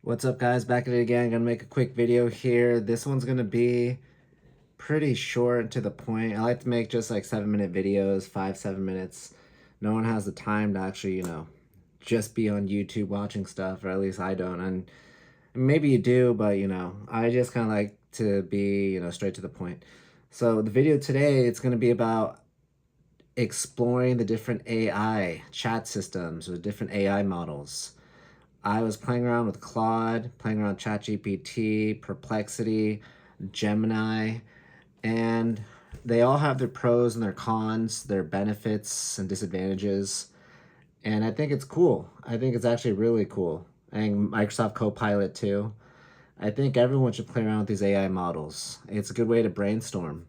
What's up, guys? Back at it again. Gonna make a quick video here. This one's gonna be pretty short and to the point. I like to make just like 7-minute videos, 5-7 minutes. No one has the time to actually, just be on YouTube watching stuff, or at least I don't. And maybe you do, but I just kind of like to be, straight to the point. So the video today, it's gonna be about exploring the different AI chat systems or different AI models. I was playing around with Claude, playing around Chatgpt, Perplexity, Gemini, and they all have their pros and their cons, their benefits and disadvantages. And I think it's cool. I think it's actually really cool. And Microsoft Copilot too. I think everyone should play around with these AI models. It's a good way to brainstorm.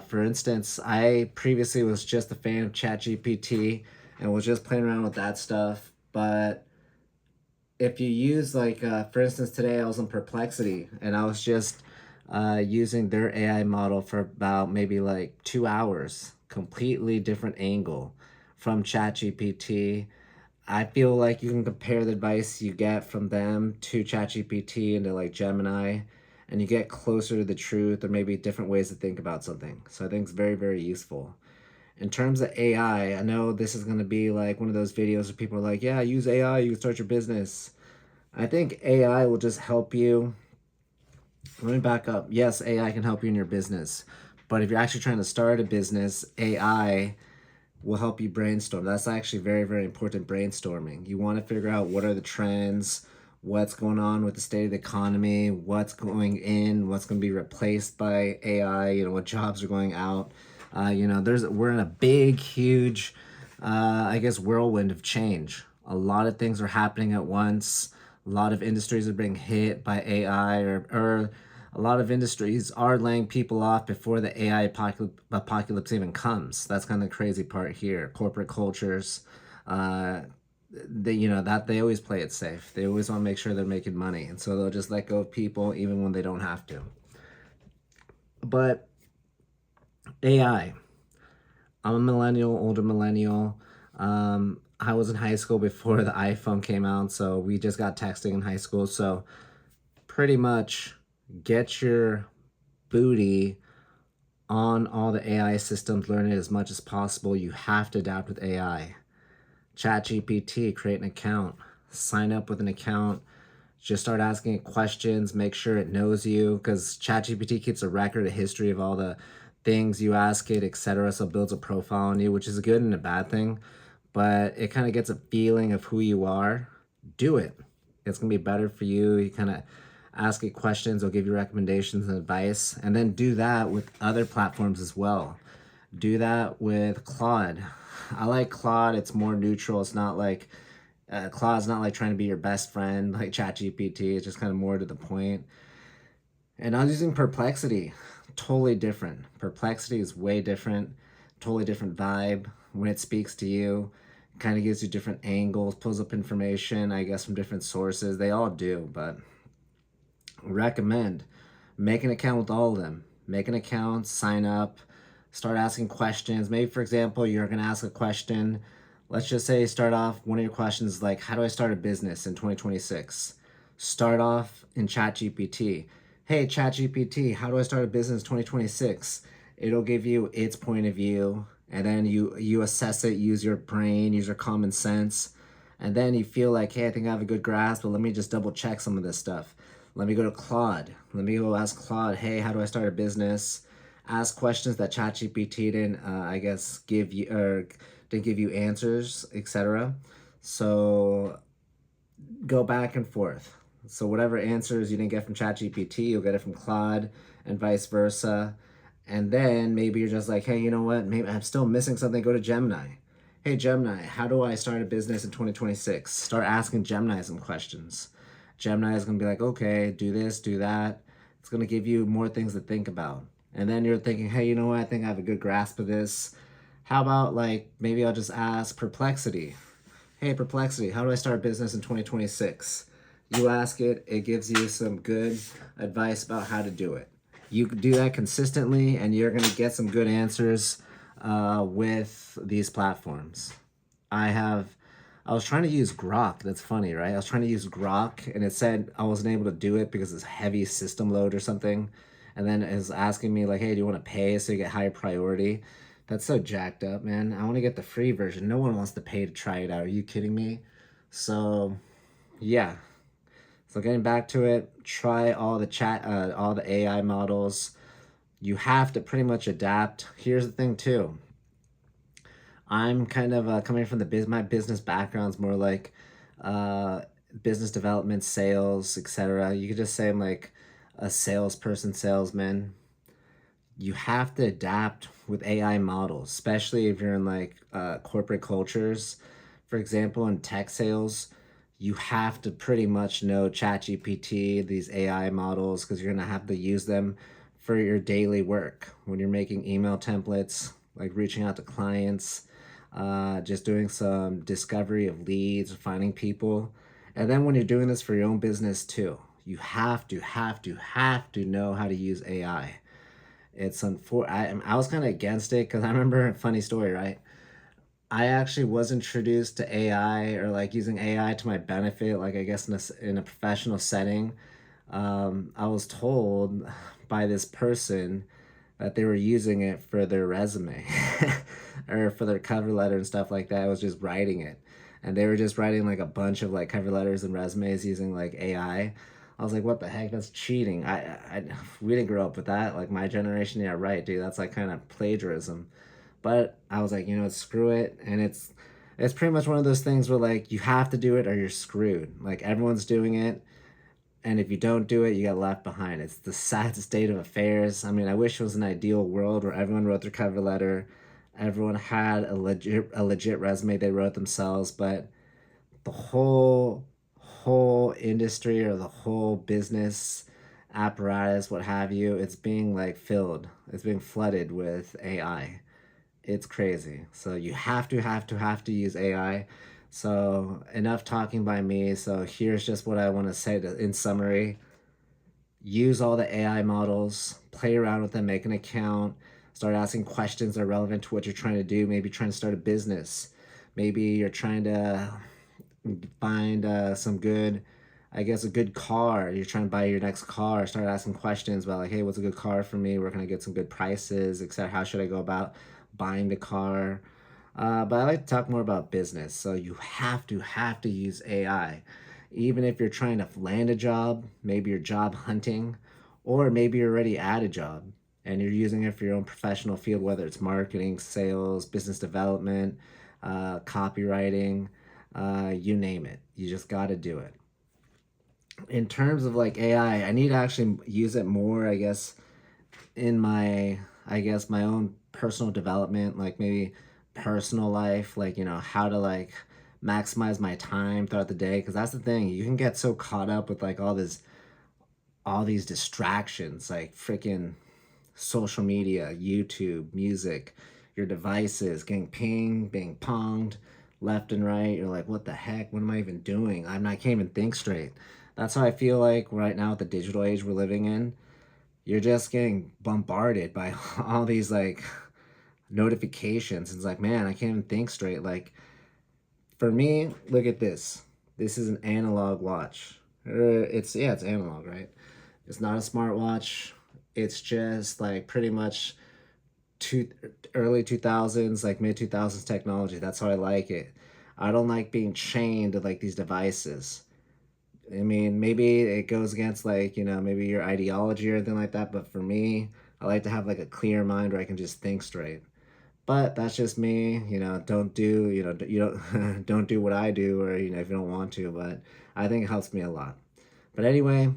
For instance, I previously was just a fan of ChatGPT and was just playing around with that stuff. But if you use for instance, today I was in Perplexity and I was just using their AI model for about maybe like 2 hours, completely different angle from ChatGPT. I feel like you can compare the advice you get from them to ChatGPT and to like Gemini, and you get closer to the truth or maybe different ways to think about something. So I think it's very, very useful. In terms of AI, I know this is going to be like one of those videos where people are like, yeah, use AI, you can start your business. I think AI will just help you. Let me back up. Yes, AI can help you in your business. But if you're actually trying to start a business, AI will help you brainstorm. That's actually very, very important, brainstorming. You want to figure out what are the trends, what's going on with the state of the economy, what's going in, what's going to be replaced by AI, what jobs are going out. We're in a big, huge, I guess, whirlwind of change. A lot of things are happening at once. A lot of industries are being hit by AI, or a lot of industries are laying people off before the AI apocalypse even comes. That's kind of the crazy part here. Corporate cultures, they always play it safe. They always want to make sure they're making money, and so they'll just let go of people even when they don't have to. But AI, I'm a millennial, older millennial. I was in high school before the iPhone came out, so we just got texting in high school. So pretty much get your booty on all the AI systems, learn it as much as possible. You have to adapt with AI. ChatGPT, create an account, sign up with an account, just start asking it questions, make sure it knows you, because ChatGPT keeps a record, a history of all the things you ask it, etc. So it builds a profile on you, which is a good and a bad thing, but it kind of gets a feeling of who you are. Do it. It's going to be better for you. You kind of ask it questions, it'll give you recommendations and advice, and then do that with other platforms as well. Do that with Claude. I like Claude. It's more neutral. It's not like Claude's not like trying to be your best friend like ChatGPT. It's just kind of more to the point. And I was using Perplexity. Totally different. Perplexity is way different. Totally different vibe when it speaks to you. It kind of gives you different angles, pulls up information, I guess, from different sources. They all do, but recommend make an account with all of them. Make an account, sign up, start asking questions. Maybe, for example, you're going to ask a question. Let's just say start off, one of your questions like, how do I start a business in 2026? Start off in ChatGPT. Hey, ChatGPT, how do I start a business in 2026? It'll give you its point of view, and then you assess it, use your brain, use your common sense, and then you feel like, hey, I think I have a good grasp, but let me just double check some of this stuff. Let me go to Claude. Let me go ask Claude, hey, how do I start a business? Ask questions that ChatGPT didn't, I guess, give you, or didn't give you answers, etc. So go back and forth. So whatever answers you didn't get from ChatGPT, you'll get it from Claude, and vice versa. And then maybe you're just like, hey, you know what? Maybe I'm still missing something. Go to Gemini. Hey, Gemini, how do I start a business in 2026? Start asking Gemini some questions. Gemini is going to be like, okay, do this, do that. It's going to give you more things to think about. And then you're thinking, hey, you know what? I think I have a good grasp of this. How about like, maybe I'll just ask Perplexity. Hey, Perplexity, how do I start a business in 2026? You ask it, it gives you some good advice about how to do it. You do that consistently, and you're going to get some good answers with these platforms. I have I was trying to use Grok. That's funny, right? I was trying to use Grok, and it said I wasn't able to do it because it's heavy system load or something. And then it was asking me like, "Hey, do you want to pay so you get higher priority?" That's so jacked up, man. I want to get the free version. No one wants to pay to try it out. Are you kidding me? So yeah. So getting back to it, try all the AI models. You have to pretty much adapt. Here's the thing too. I'm kind of coming from my business background's more like uh, business development, sales, etc. You could just say I'm like a salesperson, salesman. You have to adapt with AI models, especially if you're in like corporate cultures. For example, in tech sales, you have to pretty much know ChatGPT, these AI models, because you're gonna have to use them for your daily work when you're making email templates, like reaching out to clients, just doing some discovery of leads, finding people. And then when you're doing this for your own business too, you have to know how to use AI. I was kind of against it because I remember a funny story, right? I actually was introduced to AI or like using AI to my benefit, like I guess in a professional setting. I was told by this person that they were using it for their resume or for their cover letter and stuff like that. I was just writing it. And they were just writing like a bunch of like cover letters and resumes using like AI. I was like, what the heck? That's cheating. We didn't grow up with that. Like my generation, yeah, right, dude. That's like kind of plagiarism. But I was like, screw it. And it's pretty much one of those things where like you have to do it or you're screwed. Like everyone's doing it, and if you don't do it, you get left behind. It's the sad state of affairs. I mean, I wish it was an ideal world where everyone wrote their cover letter, everyone had a legit resume they wrote themselves, but the whole industry or the whole business apparatus, what have you, it's being like filled. It's being flooded with AI. It's crazy. So you have to use AI. So enough talking by me. So here's just what I want to say in summary. Use all the AI models, play around with them, make an account, start asking questions that are relevant to what you're trying to do. Maybe trying to start a business. Maybe you're trying to find some good, I guess, a good car. You're trying to buy your next car. Start asking questions about like, hey, what's a good car for me? Where can I get some good prices, etc. How should I go about buying the car? But I like to talk more about business. So you have to use AI, even if you're trying to land a job. Maybe you're job hunting, or maybe you're already at a job and you're using it for your own professional field, whether it's marketing, sales, business development, copywriting, you name it. You just got to do it. In terms of like AI, I need to actually use it more, I guess, in my own personal development, like maybe personal life, like, how to like maximize my time throughout the day. Cause that's the thing. You can get so caught up with like all these distractions, like freaking social media, YouTube, music, your devices, getting pinged, being ponged left and right. You're like, what the heck? What am I even doing? I can't even think straight. That's how I feel like right now with the digital age we're living in. You're just getting bombarded by all these like notifications. It's like, man, I can't even think straight. Like for me, look at this. This is an analog watch. It's analog, right? It's not a smartwatch. It's just like pretty much two early 2000s, like mid 2000s technology. That's how I like it. I don't like being chained to like these devices. I mean, maybe it goes against like, maybe your ideology or anything like that, but for me, I like to have like a clear mind where I can just think straight. But that's just me, don't do, you don't don't do what I do, or if you don't want to, but I think it helps me a lot. But anyway,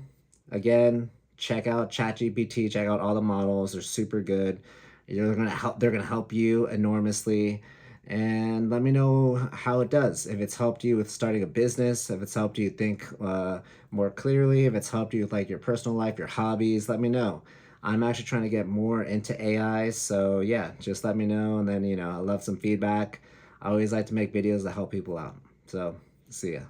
again, check out ChatGPT, check out all the models. They're super good. They're gonna help you enormously. And let me know how it does. If it's helped you with starting a business, if it's helped you think more clearly, if it's helped you with like your personal life, your hobbies, let me know. I'm actually trying to get more into AI, so yeah, just let me know. And then I love some feedback. I always like to make videos that help people out. So see ya.